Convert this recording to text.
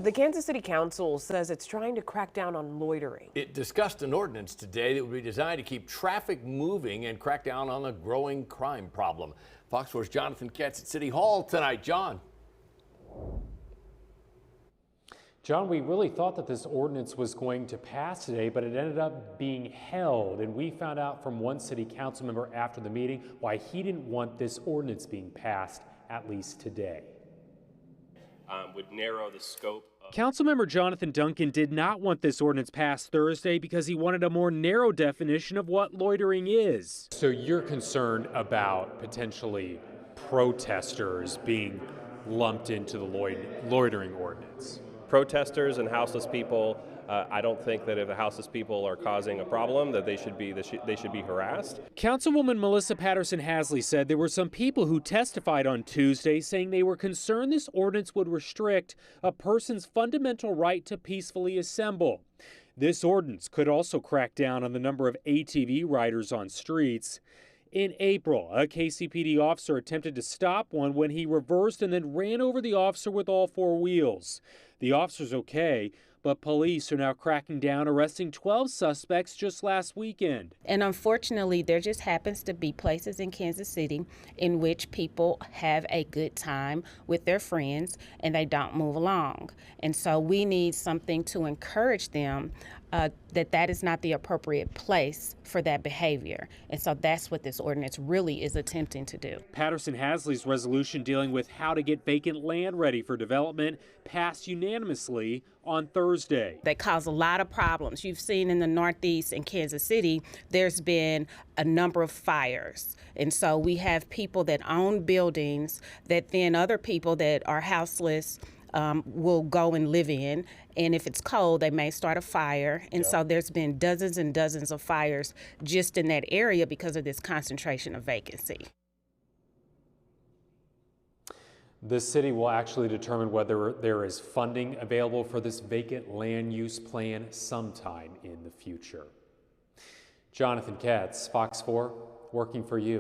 The Kansas City Council says it's trying to crack down on loitering. It discussed an ordinance today that would be designed to keep traffic moving and crack down on the growing crime problem. Fox 4's Jonathan Katz at City Hall tonight. John. John, we really thought that this ordinance was going to pass today, but it ended up being held. And we found out from one city council member after the meeting why he didn't want this ordinance being passed, at least today. Would narrow the scope. Councilmember Jonathan Duncan did not want this ordinance passed Thursday because he wanted a more narrow definition of what loitering is. So you're concerned about potentially protesters being lumped into the loitering ordinance? Protesters and houseless people, I don't think that if the houseless people are causing a problem that they should be harassed. Councilwoman Melissa Patterson-Hasley said there were some people who testified on Tuesday saying they were concerned this ordinance would restrict a person's fundamental right to peacefully assemble. This ordinance could also crack down on the number of ATV riders on streets. In April, a KCPD officer attempted to stop one when he reversed and then ran over the officer with all four wheels. The officer's okay, but police are now cracking down, arresting 12 suspects just last weekend. And unfortunately, there just happens to be places in Kansas City in which people have a good time with their friends and they don't move along. And so we need something to encourage them that is not the appropriate place for that behavior. And so that's what this ordinance really is attempting to do. Patterson-Hasley's resolution dealing with how to get vacant land ready for development passed unanimously on Thursday. They cause a lot of problems. You've seen in the Northeast in Kansas City, there's been a number of fires. And so we have people that own buildings that then other people that are houseless will go and live in, and if it's cold, they may start a fire. And so there's been dozens and dozens of fires just in that area because of this concentration of vacancy. The city will actually determine whether there is funding available for this vacant land use plan sometime in the future. Jonathan Katz, Fox 4, working for you.